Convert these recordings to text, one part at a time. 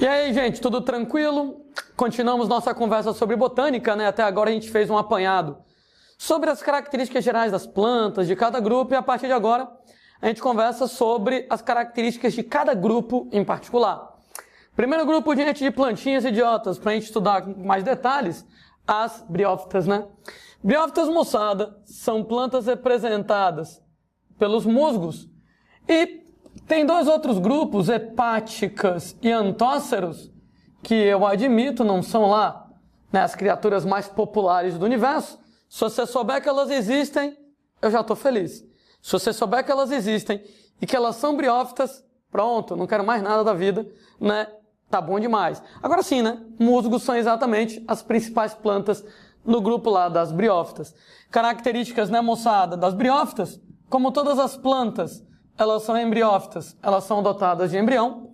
E aí, gente, tudo tranquilo? Continuamos nossa conversa sobre botânica, né? Até agora a gente fez um apanhado sobre as características gerais das plantas de cada grupo e a partir de agora a gente conversa sobre as características de cada grupo em particular. Primeiro grupo, gente, de plantinhas idiotas, para a gente estudar com mais detalhes, as briófitas, né? Briófitas, moçada, são plantas representadas pelos musgos e tem dois outros grupos, hepáticas e antóceros, que eu admito não são lá, né, as criaturas mais populares do universo. Se você souber que elas existem, eu já estou feliz. Se você souber que elas existem e que elas são briófitas, pronto, não quero mais nada da vida, né? Tá bom demais. Agora sim, né? Musgos são exatamente as principais plantas no grupo lá das briófitas. Características, né, moçada, das briófitas, como todas as plantas, elas são embriófitas, elas são dotadas de embrião,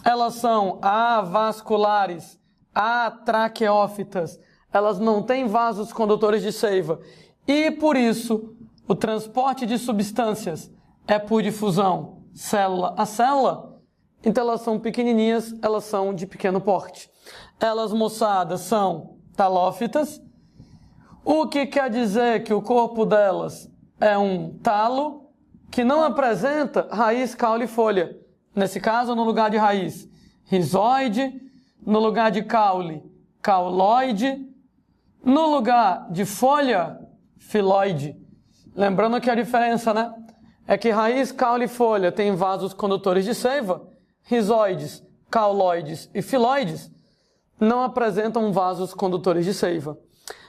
elas são avasculares, atraqueófitas, elas não têm vasos condutores de seiva e, por isso, o transporte de substâncias é por difusão célula a célula, então elas são pequenininhas, elas são de pequeno porte. Elas, moçadas, são talófitas, o que quer dizer que o corpo delas é um talo que não apresenta raiz, caule e folha. Nesse caso, no lugar de raiz, rizoide, no lugar de caule, cauloide, no lugar de folha, filoide. Lembrando que a diferença, né, é que raiz, caule e folha tem vasos condutores de seiva, rizoides, cauloides e filoides não apresentam vasos condutores de seiva.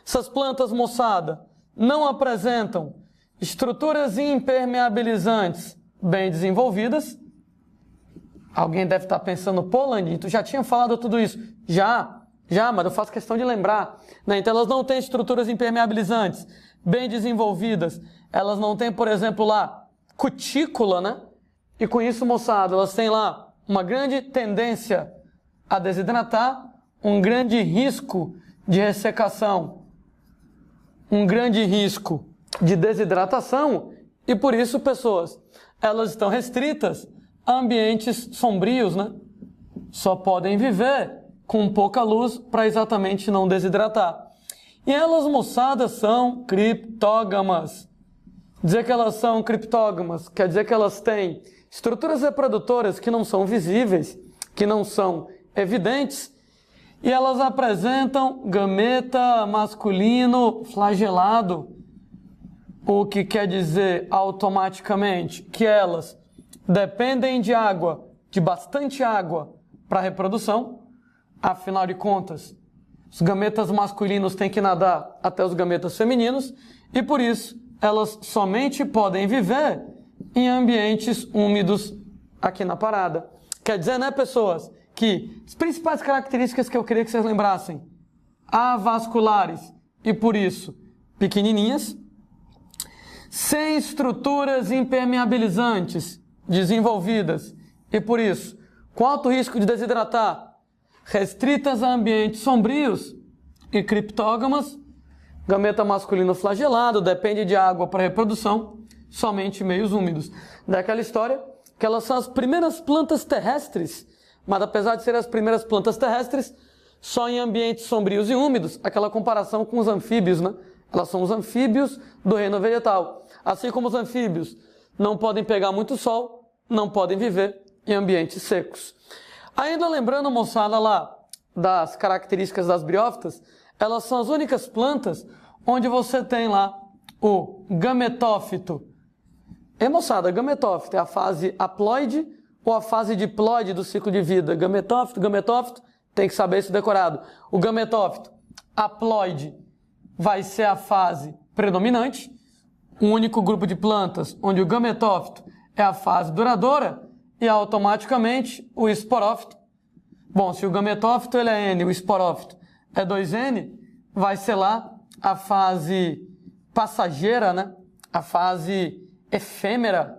Essas plantas, moçada, não apresentam estruturas impermeabilizantes bem desenvolvidas. Alguém deve estar pensando, pô, Landinho, tu já tinha falado tudo isso. Já, mas eu faço questão de lembrar, né? Então elas não têm estruturas impermeabilizantes bem desenvolvidas. Elas não têm, por exemplo, lá, cutícula, né? E com isso, moçada, elas têm lá uma grande tendência a desidratar, um grande risco de ressecação, um grande risco de desidratação e, por isso, pessoas, elas estão restritas a ambientes sombrios, né? Só podem viver com pouca luz para exatamente não desidratar. E elas, moçadas, são criptógamas. Dizer que elas são criptógamas quer dizer que elas têm estruturas reprodutoras que não são visíveis, que não são evidentes, e elas apresentam gameta masculino flagelado, o que quer dizer automaticamente que elas dependem de água, de bastante água para a reprodução. Afinal de contas, os gametas masculinos têm que nadar até os gametas femininos e por isso elas somente podem viver em ambientes úmidos aqui na parada. Quer dizer, né, pessoas, que as principais características que eu queria que vocês lembrassem: avasculares e por isso pequenininhas, sem estruturas impermeabilizantes desenvolvidas e, por isso, com alto risco de desidratar, restritas a ambientes sombrios e criptógamas, gameta masculino flagelado, depende de água para reprodução, somente meios úmidos. Daquela história que elas são as primeiras plantas terrestres, mas apesar de serem as primeiras plantas terrestres, só em ambientes sombrios e úmidos, aquela comparação com os anfíbios, né? Elas são os anfíbios do reino vegetal. Assim como os anfíbios não podem pegar muito sol, não podem viver em ambientes secos. Ainda lembrando, moçada, lá das características das briófitas, elas são as únicas plantas onde você tem lá o gametófito. E, moçada, gametófito é a fase haploide ou a fase diploide do ciclo de vida? Gametófito, tem que saber isso decorado. O gametófito haploide vai ser a fase predominante, um único grupo de plantas onde o gametófito é a fase duradoura e automaticamente o esporófito. Bom, se o gametófito ele é N, o esporófito é 2N, vai ser lá a fase passageira, né? A fase efêmera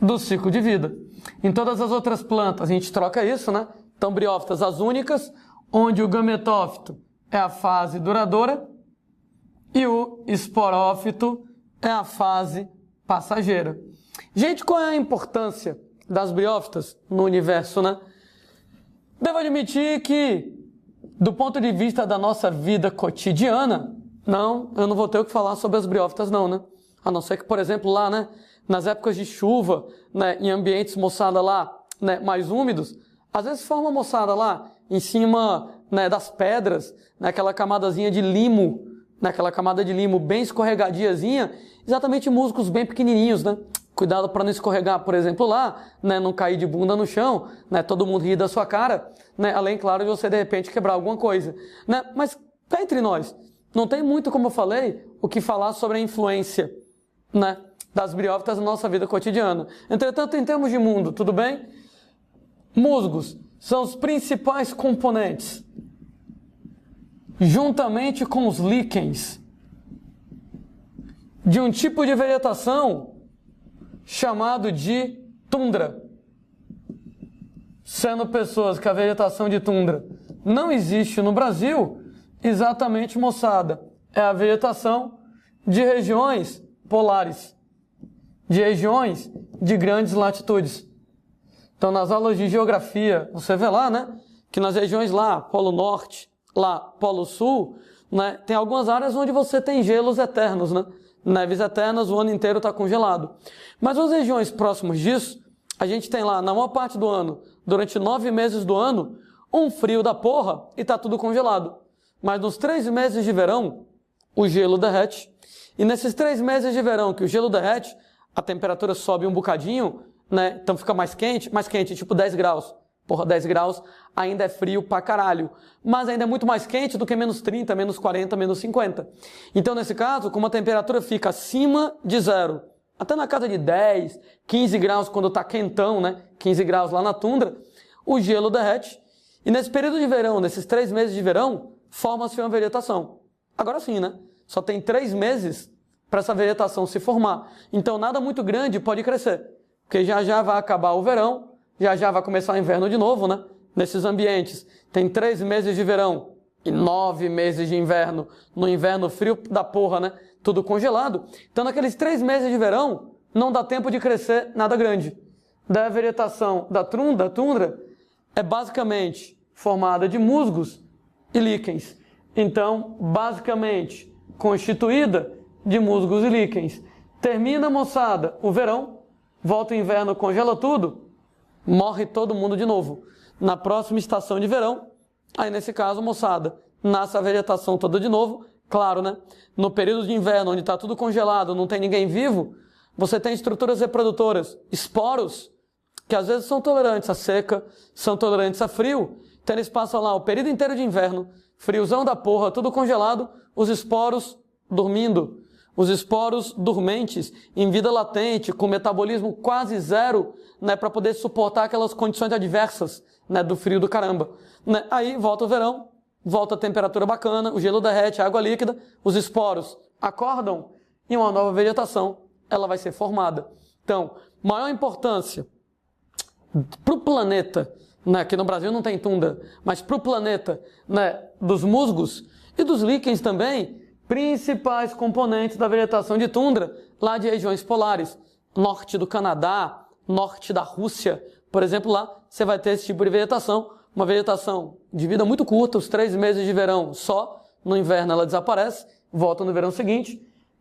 do ciclo de vida. Em todas as outras plantas a gente troca isso, né? Então, briófitas as únicas onde o gametófito é a fase duradoura e o esporófito é a fase passageira. Gente, qual é a importância das briófitas no universo, né? Devo admitir que, do ponto de vista da nossa vida cotidiana, não, eu não vou ter o que falar sobre as briófitas não, né? A não ser que, por exemplo, lá, né, nas épocas de chuva, né, em ambientes, moçada, lá, né, mais úmidos, às vezes forma moçada lá, em cima, né, das pedras, naquela camadazinha de limo, naquela camada de limo bem escorregadiazinha, exatamente musgos bem pequenininhos, né? Cuidado para não escorregar, por exemplo, lá, né, não cair de bunda no chão, né, todo mundo rir da sua cara, né, além, claro, de você, de repente, quebrar alguma coisa, né? Mas, cá entre nós, não tem muito, como eu falei, o que falar sobre a influência, né, das briófitas na nossa vida cotidiana. Entretanto, em termos de mundo, tudo bem? Musgos são os principais componentes, juntamente com os líquens, de um tipo de vegetação chamado de tundra. Sendo pessoas que a vegetação de tundra não existe no Brasil, exatamente, moçada, é a vegetação de regiões polares, de regiões de grandes latitudes. Então, nas aulas de geografia, você vê lá, né, que nas regiões lá, Polo Norte, lá, Polo Sul, né, tem algumas áreas onde você tem gelos eternos, né? Neves eternas, o ano inteiro está congelado. Mas nas regiões próximas disso, a gente tem lá, na maior parte do ano, durante 9 meses do ano, um frio da porra e está tudo congelado. Mas nos 3 meses de verão, o gelo derrete. E nesses 3 meses de verão que o gelo derrete, a temperatura sobe um bocadinho, né? Então fica mais quente, tipo 10 graus. Porra, 10 graus ainda é frio pra caralho. Mas ainda é muito mais quente do que menos 30, menos 40, menos 50. Então, nesse caso, como a temperatura fica acima de zero, até na casa de 10, 15 graus quando tá quentão, né? 15 graus lá na tundra, o gelo derrete. E nesse período de verão, nesses 3 meses de verão, forma-se uma vegetação. Agora sim, né? Só tem 3 meses para essa vegetação se formar. Então, nada muito grande pode crescer. Porque já vai acabar o verão, já vai começar o inverno de novo, né? Nesses ambientes. Tem 3 meses de verão e 9 meses de inverno. No inverno frio da porra, né? Tudo congelado. Então, naqueles 3 meses de verão, não dá tempo de crescer nada grande. Da vegetação da tundra é basicamente formada de musgos e líquens. Então, basicamente, constituída de musgos e líquens. Termina, moçada, o verão, volta o inverno, congela tudo, morre todo mundo de novo. Na próxima estação de verão, aí nesse caso, moçada, nasce a vegetação toda de novo. Claro, né? No período de inverno, onde está tudo congelado, não tem ninguém vivo, você tem estruturas reprodutoras, esporos, que às vezes são tolerantes à seca, são tolerantes a frio. Então eles passam lá o período inteiro de inverno, friozão da porra, tudo congelado, os esporos dormindo, os esporos dormentes, em vida latente, com metabolismo quase zero, né, para poder suportar aquelas condições adversas, né, do frio do caramba. Né? Aí volta o verão, volta a temperatura bacana, o gelo derrete, a água líquida, os esporos acordam e uma nova vegetação ela vai ser formada. Então, maior importância para o planeta, né, aqui no Brasil não tem tundra, mas para o planeta, né, dos musgos e dos líquens também, principais componentes da vegetação de tundra, lá de regiões polares, norte do Canadá, norte da Rússia, por exemplo, lá você vai ter esse tipo de vegetação, uma vegetação de vida muito curta, os 3 meses de verão só, no inverno ela desaparece, volta no verão seguinte.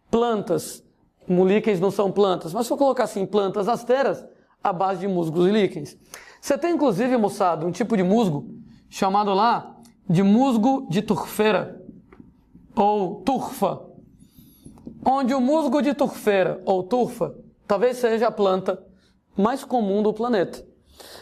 Plantas, líquens não são plantas, mas se eu colocar assim, plantas rasteiras, à base de musgos e líquens. Você tem inclusive, moçada, um tipo de musgo, chamado lá de musgo de turfeira, ou turfa, onde o musgo de turfeira, ou turfa, talvez seja a planta mais comum do planeta,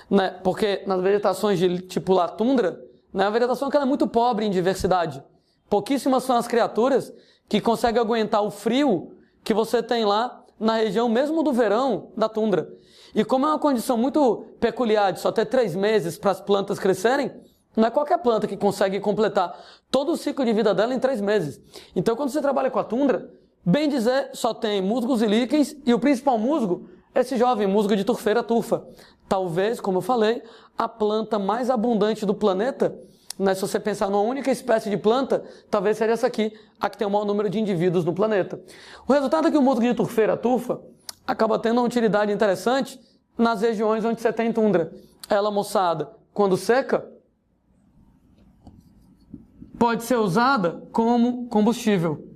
né? Porque nas vegetações de tipo lá tundra, né, a vegetação que ela é muito pobre em diversidade. Pouquíssimas são as criaturas que conseguem aguentar o frio que você tem lá na região mesmo do verão da tundra. E como é uma condição muito peculiar de só ter 3 meses para as plantas crescerem, não é qualquer planta que consegue completar todo o ciclo de vida dela em 3 meses. Então, quando você trabalha com a tundra, bem dizer, só tem musgos e líquens, e o principal musgo é esse jovem musgo de turfeira turfa. Talvez, como eu falei, a planta mais abundante do planeta, né, se você pensar numa única espécie de planta, talvez seja essa aqui, a que tem o maior número de indivíduos no planeta. O resultado é que o musgo de turfeira turfa acaba tendo uma utilidade interessante nas regiões onde você tem tundra. Ela, moçada, quando seca, pode ser usada como combustível.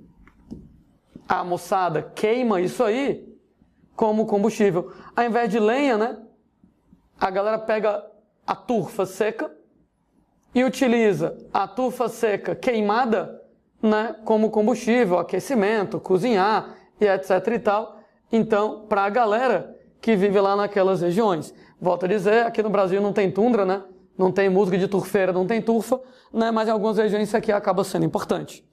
A moçada queima isso aí como combustível. Ao invés de lenha, né? A galera pega a turfa seca e utiliza a turfa seca queimada, né, como combustível, aquecimento, cozinhar e etc e tal. Então, para a galera que vive lá naquelas regiões. Volto a dizer, aqui no Brasil não tem tundra, né? Não tem musgo de turfeira, não tem turfa, né? Mas em algumas regiões isso aqui acaba sendo importante.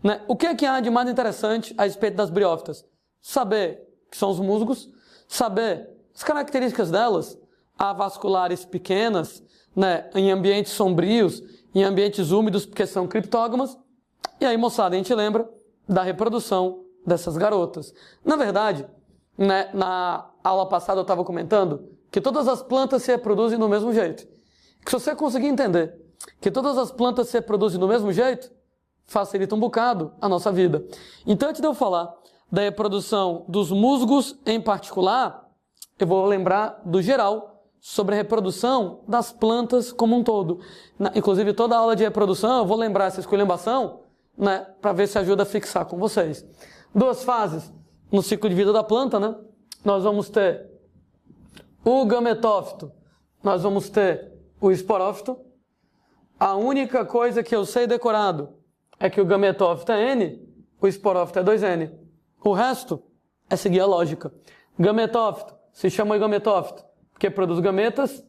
Né? O que é que há de mais interessante a respeito das briófitas? Saber que são os musgos, saber as características delas, avasculares pequenas, né, em ambientes sombrios, em ambientes úmidos, porque são criptógamas. E aí, moçada, a gente lembra da reprodução dessas garotas. Na verdade, né, na aula passada eu estava comentando que todas as plantas se reproduzem do mesmo jeito. Que se você conseguir entender que todas as plantas se reproduzem do mesmo jeito, facilita um bocado a nossa vida. Então, antes de eu falar da reprodução dos musgos em particular, eu vou lembrar do geral sobre a reprodução das plantas como um todo. Inclusive, toda aula de reprodução, eu vou lembrar essa esculhambação, né, para ver se ajuda a fixar com vocês. 2 fases no ciclo de vida da planta, né? Nós vamos ter o gametófito, nós vamos ter o esporófito. A única coisa que eu sei decorado é que o gametófito é N, o esporófito é 2N. O resto é seguir a lógica. Gametófito se chama gametófito porque produz gametas.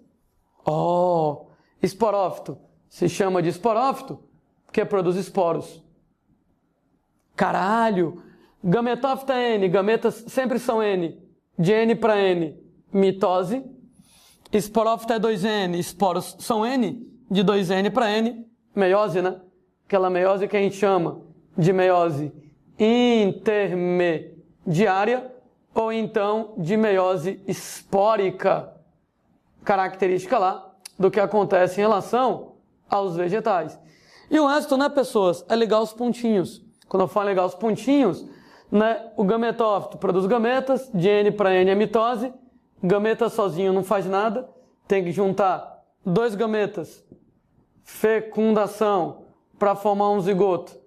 Esporófito se chama de esporófito porque produz esporos. Caralho! Gametófito é N, gametas sempre são N. De N para N, mitose. Esporófito é 2N, esporos são N. De 2N para N, meiose, né? Aquela meiose que a gente chama de meiose intermediária ou então de meiose espórica, característica lá do que acontece em relação aos vegetais. E o resto, né, pessoas, é ligar os pontinhos. Quando eu falo ligar os pontinhos, né, o gametófito produz gametas, de N para N é mitose, gameta sozinho não faz nada, tem que juntar 2 gametas, fecundação, para formar um zigoto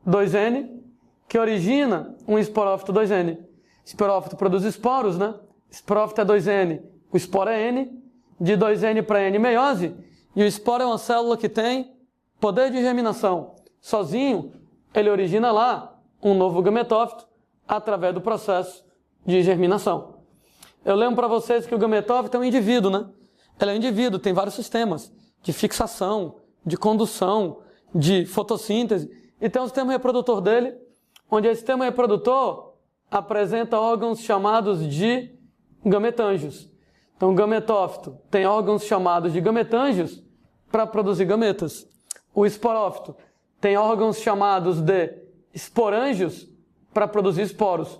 2N, que origina um esporófito 2N. Esporófito produz esporos, né? Esporófito é 2N, o esporo é N, de 2N para N meiose, e o esporo é uma célula que tem poder de germinação. Sozinho, ele origina lá um novo gametófito através do processo de germinação. Eu lembro para vocês que o gametófito é um indivíduo, né? Ele é um indivíduo, tem vários sistemas de fixação, de condução, de fotossíntese, e tem um sistema reprodutor dele, onde esse sistema reprodutor apresenta órgãos chamados de gametângios. Então, o gametófito tem órgãos chamados de gametângios para produzir gametas. O esporófito tem órgãos chamados de esporângios para produzir esporos.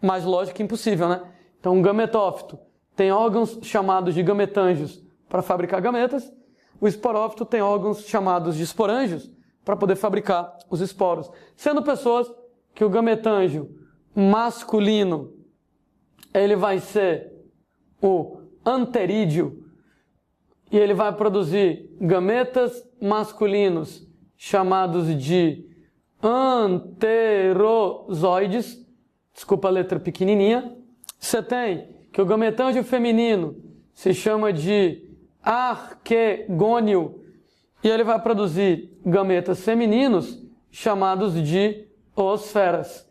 Mais lógico que impossível, né? Então, o gametófito tem órgãos chamados de gametângios para fabricar gametas. O esporófito tem órgãos chamados de esporângios para poder fabricar os esporos. Sendo pessoas que o gametângio masculino, ele vai ser o anterídeo e ele vai produzir gametas masculinos chamados de anterozoides. Desculpa a letra pequenininha. Você tem que o gametângio feminino se chama de arquegônio e ele vai produzir gametas femininos chamados de oosferas.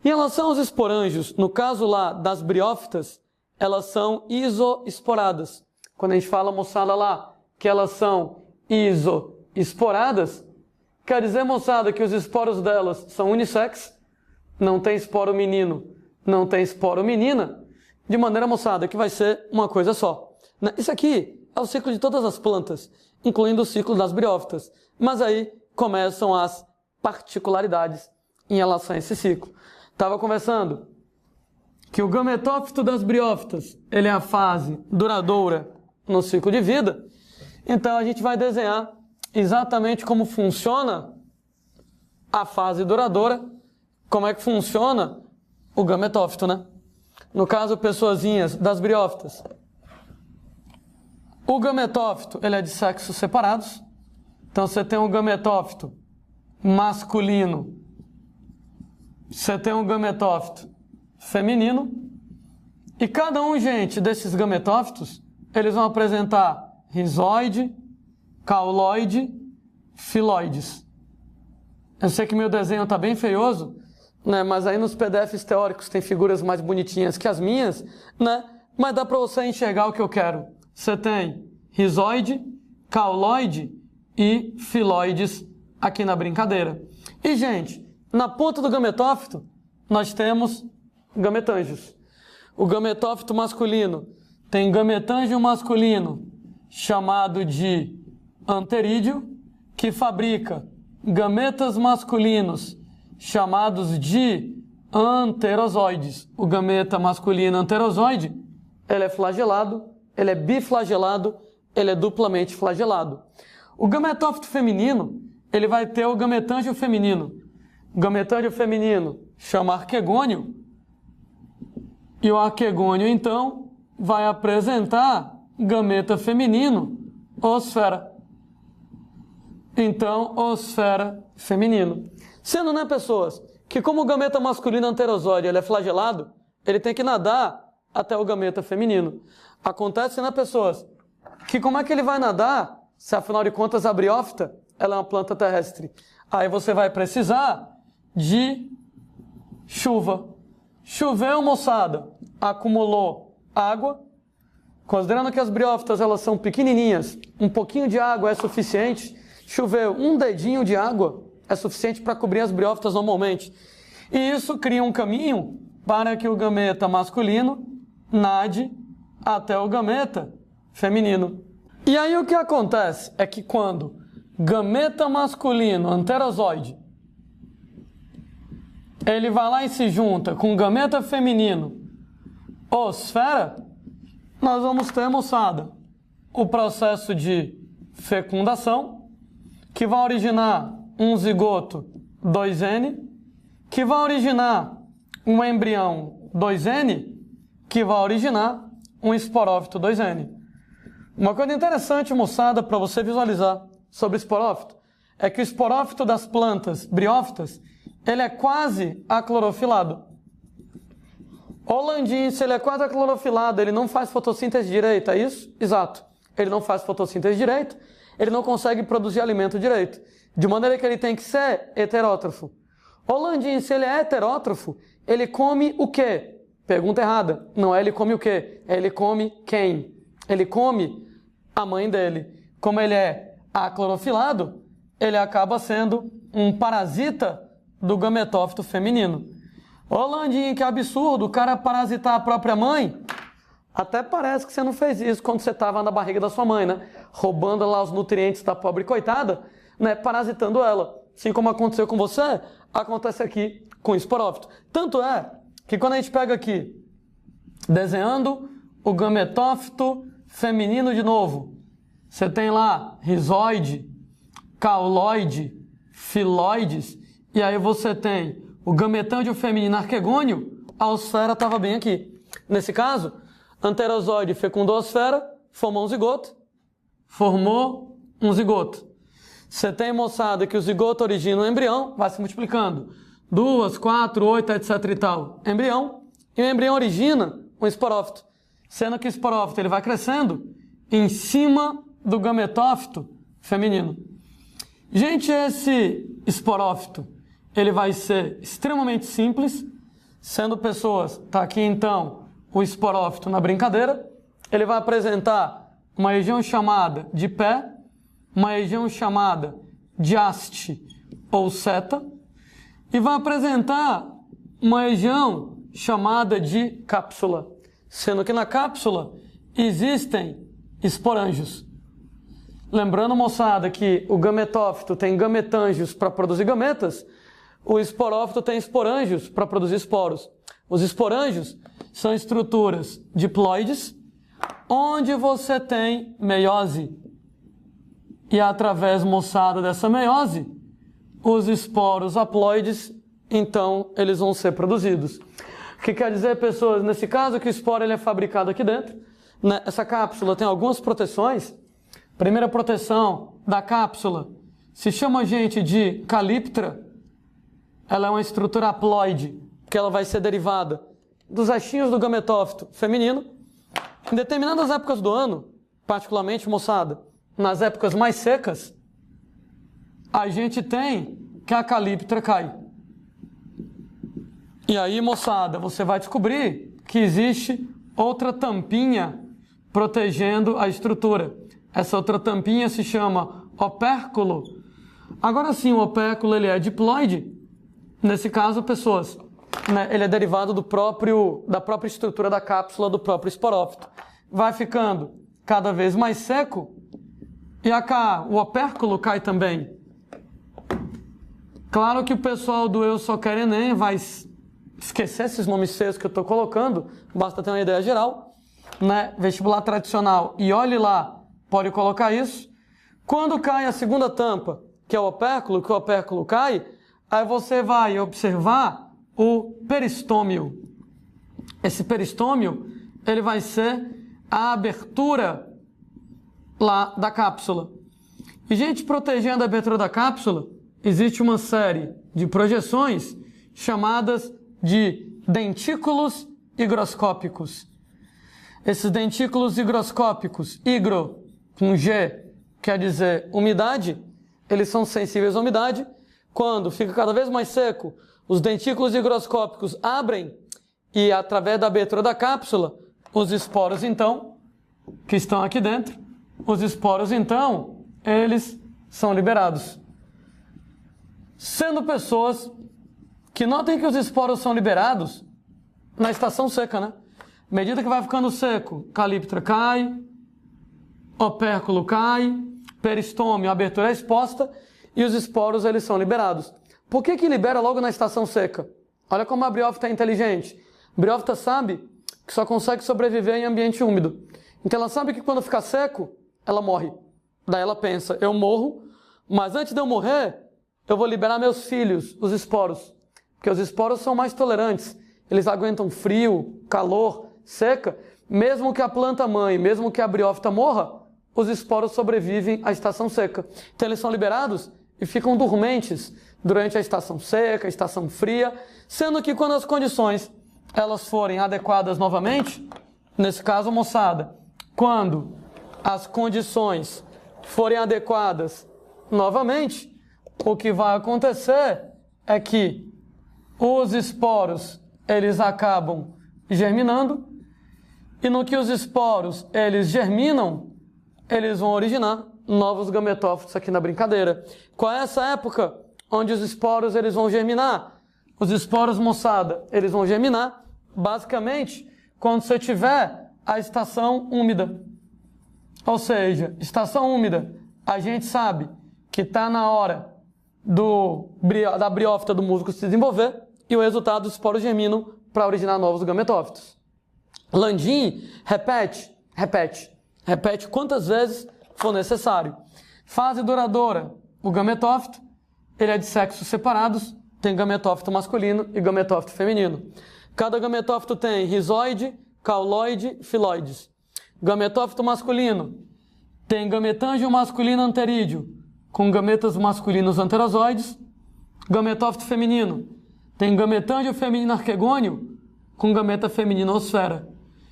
Em relação aos esporângios, no caso lá das briófitas, elas são isoesporadas. Quando a gente fala, moçada, lá, que elas são isoesporadas, quer dizer, moçada, que os esporos delas são unissex, não tem esporo menino, não tem esporo menina, de maneira, moçada, que vai ser uma coisa só. Isso aqui é o ciclo de todas as plantas, incluindo o ciclo das briófitas. Mas aí começam as particularidades em relação a esse ciclo. Estava conversando que o gametófito das briófitas, ele é a fase duradoura no ciclo de vida. Então a gente vai desenhar exatamente como funciona a fase duradoura, como é que funciona o gametófito, né? No caso, pessoazinhas das briófitas, O gametófito, ele é de sexos separados. Então, você tem um gametófito masculino, você tem um gametófito feminino. E cada um, gente, desses gametófitos, eles vão apresentar rizoide, cauloide, filoides. Eu sei que meu desenho está bem feioso, né? Mas aí nos PDFs teóricos tem figuras mais bonitinhas que as minhas, né? Mas dá para você enxergar o que eu quero. Você tem rizoide, cauloide e filoides aqui na brincadeira. E, gente, na ponta do gametófito, nós temos gametângios. O gametófito masculino tem gametângio masculino, chamado de anterídeo, que fabrica gametas masculinos, chamados de anterozoides. O gameta masculino anterozoide, ele é flagelado, ele é biflagelado, ele é duplamente flagelado. O gametófito feminino, ele vai ter o gametângio feminino. O gametângio feminino chama arquegônio, e o arquegônio, então, vai apresentar gameta feminino, osfera. Então, osfera feminino. Sendo, né, pessoas, que como o gameta masculino anterozoide ele é flagelado, ele tem que nadar até o gameta feminino. Acontece, né, pessoas, que como é que ele vai nadar, se afinal de contas a briófita ela é uma planta terrestre? Aí você vai precisar de chuva. Choveu, moçada, acumulou água. Considerando que as briófitas elas são pequenininhas, um pouquinho de água é suficiente. Choveu, um dedinho de água é suficiente para cobrir as briófitas normalmente. E isso cria um caminho para que o gameta masculino nade até o gameta feminino. E aí o que acontece é que quando gameta masculino anterozoide ele vai lá e se junta com gameta feminino osfera, nós vamos ter, moçada, o processo de fecundação, que vai originar um zigoto 2N, que vai originar um embrião 2N, que vai originar um esporófito 2N. Uma coisa interessante, moçada, para você visualizar sobre esporófito, é que o esporófito das plantas briófitas, ele é quase aclorofilado. O landim, se ele é quase aclorofilado, ele não faz fotossíntese direita, é isso? Exato. Ele não faz fotossíntese direito, ele não consegue produzir alimento direito. De maneira que ele tem que ser heterótrofo. O landim, se ele é heterótrofo, ele come o quê? Pergunta errada. Não é ele come o quê? É ele come quem? Ele come a mãe dele. Como ele é aclorofilado, ele acaba sendo um parasita do gametófito feminino. Ô Landinho, que absurdo, o cara parasitar a própria mãe. Até parece que você não fez isso quando você estava na barriga da sua mãe, né? Roubando lá os nutrientes da pobre coitada, né? Parasitando ela. Assim como aconteceu com você, acontece aqui com o esporófito. Tanto é que quando a gente pega aqui, desenhando o gametófito feminino de novo, você tem lá rizoide, cauloide, filoides, e aí você tem o gametândio feminino arquegônio, a osfera estava bem aqui. Nesse caso, anterozoide fecundou a osfera, formou um zigoto. Você tem, moçada, que o zigoto origina um embrião, vai se multiplicando. 2, 4, 8, etc e tal. Embrião. E o embrião origina um esporófito. Sendo que o esporófito ele vai crescendo em cima do gametófito feminino. Gente, esse esporófito ele vai ser extremamente simples, sendo pessoas, tá aqui então o esporófito na brincadeira, ele vai apresentar uma região chamada de pé, uma região chamada de haste ou seta, e vai apresentar uma região chamada de cápsula, sendo que na cápsula existem esporângios. Lembrando, moçada, que o gametófito tem gametângios para produzir gametas, o esporófito tem esporângios para produzir esporos. Os esporângios são estruturas diploides, onde você tem meiose. E através, moçada, dessa meiose, os esporos haploides, então, eles vão ser produzidos. O que quer dizer, pessoas, nesse caso, que o esporo ele é fabricado aqui dentro, né, essa cápsula tem algumas proteções. Primeira proteção da cápsula se chama, gente, de calíptra. Ela é uma estrutura haploide, que ela vai ser derivada dos restinhos do gametófito feminino. Em determinadas épocas do ano, particularmente, moçada, nas épocas mais secas, a gente tem que a calíptra cai. E aí, moçada, você vai descobrir que existe outra tampinha protegendo a estrutura. Essa outra tampinha se chama opérculo. Agora sim, o opérculo ele é diploide. Nesse caso, pessoas, né, ele é derivado da própria estrutura da cápsula do próprio esporófito. Vai ficando cada vez mais seco e o opérculo cai também. Claro que o pessoal do Eu Só Quero Enem vai esquecer esses nomes feios que eu estou colocando, basta ter uma ideia geral, né? Vestibular tradicional, e olhe lá, pode colocar isso. Quando cai a segunda tampa, que é o opérculo, que o opérculo cai, aí você vai observar o peristômio. Esse peristômio, ele vai ser a abertura lá da cápsula. E, gente, protegendo a abertura da cápsula, existe uma série de projeções chamadas de dentículos higroscópicos. Esses dentículos higroscópicos, higro, com G, quer dizer umidade, eles são sensíveis à umidade. Quando fica cada vez mais seco, os dentículos higroscópicos abrem e, através da abertura da cápsula, os esporos, então, que estão aqui dentro, os esporos, então, eles são liberados. Sendo pessoas que notem que os esporos são liberados na estação seca, né? À medida que vai ficando seco, calíptra cai, opérculo cai, peristômio, a abertura é exposta e os esporos eles são liberados. Por que libera logo na estação seca? Olha como a briófita é inteligente. A briófita sabe que só consegue sobreviver em ambiente úmido. Então ela sabe que quando ficar seco, ela morre. Daí ela pensa, eu morro, mas antes de eu morrer, eu vou liberar meus filhos, os esporos. Porque os esporos são mais tolerantes. Eles aguentam frio, calor, seca. Mesmo que a planta mãe, mesmo que a briófita morra, os esporos sobrevivem à estação seca. Então eles são liberados e ficam dormentes durante a estação seca, a estação fria, sendo que quando as condições elas forem adequadas novamente, nesse caso, moçada, quando as condições forem adequadas novamente, o que vai acontecer é que os esporos eles acabam germinando e no que os esporos eles germinam, eles vão originar novos gametófitos aqui na brincadeira. Qual é essa época onde os esporos eles vão germinar? Os esporos, moçada, eles vão germinar basicamente quando você tiver a estação úmida. Ou seja, estação úmida, a gente sabe que está na hora da briófita do músculo se desenvolver e o resultado dos esporos germinam para originar novos gametófitos. Landim repete quantas vezes for necessário. Fase duradoura, o gametófito, ele é de sexos separados, tem gametófito masculino e gametófito feminino. Cada gametófito tem rizoide, cauloide, filóides. Gametófito masculino tem gametângio masculino anterídeo, com gametas masculinos anterozoides. Gametófito feminino tem gametângio feminino arquegônio, com gameta feminina osfera.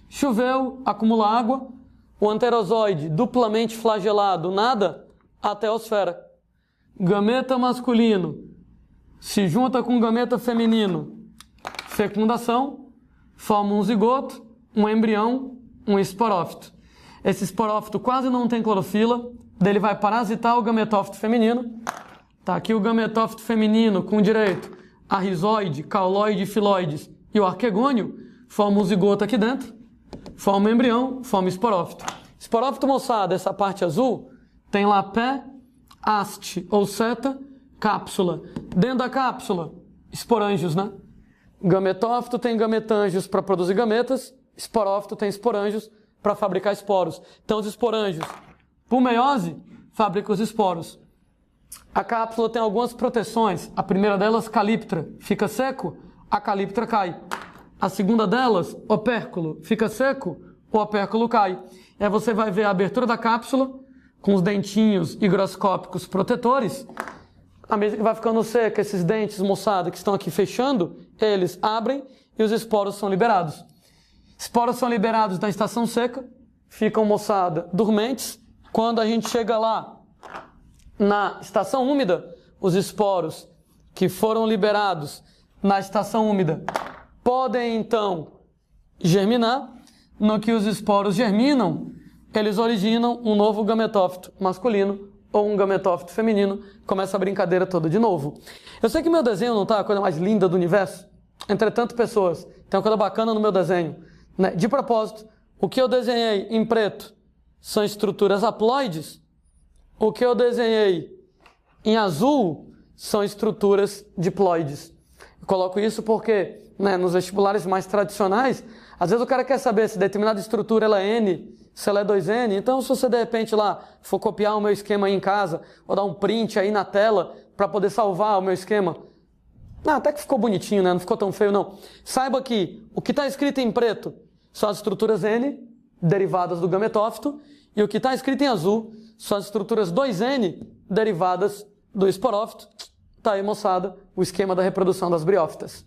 Choveu, acumula água, o anterozoide duplamente flagelado nada até a osfera. Gameta masculino se junta com gameta feminino, fecundação, forma um zigoto, um embrião, um esporófito. Esse esporófito quase não tem clorofila, daí ele vai parasitar o gametófito feminino. Tá aqui o gametófito feminino com direito a rizoide, cauloide, filóides e o arquegônio, forma um zigoto aqui dentro, forma um embrião, forma esporófito. Esporófito, moçada, essa parte azul, tem lá pé, haste ou seta, cápsula. Dentro da cápsula, esporângios, né? Gametófito tem gametângios para produzir gametas, esporófito tem esporângios para fabricar esporos. Então, os esporângios, por meiose, fabricam os esporos. A cápsula tem algumas proteções. A primeira delas, calíptra. Fica seco, a calíptra cai. A segunda delas, opérculo. Fica seco, o opérculo cai. E aí você vai ver a abertura da cápsula, com os dentinhos higroscópicos protetores. À medida que vai ficando seca, esses dentes, moçada, que estão aqui fechando, eles abrem e os esporos são liberados. Esporos são liberados na estação seca, ficam, moçada, dormentes. Quando a gente chega lá, na estação úmida, os esporos que foram liberados na estação úmida podem, então, germinar. No que os esporos germinam, eles originam um novo gametófito masculino ou um gametófito feminino. Começa a brincadeira toda de novo. Eu sei que meu desenho não está a coisa mais linda do universo, entretanto, pessoas, tem uma coisa bacana no meu desenho, né? De propósito, o que eu desenhei em preto são estruturas haploides, o que eu desenhei em azul são estruturas diploides. Eu coloco isso porque, né, nos vestibulares mais tradicionais, às vezes o cara quer saber se determinada estrutura ela é N, se ela é 2N. Então, se você de repente lá for copiar o meu esquema aí em casa, ou dar um print aí na tela para poder salvar o meu esquema, até que ficou bonitinho, né? Não ficou tão feio, não. Saiba que o que está escrito em preto são as estruturas N, derivadas do gametófito, e o que está escrito em azul são as estruturas 2N, derivadas do esporófito. Tá aí, moçada, o esquema da reprodução das briófitas.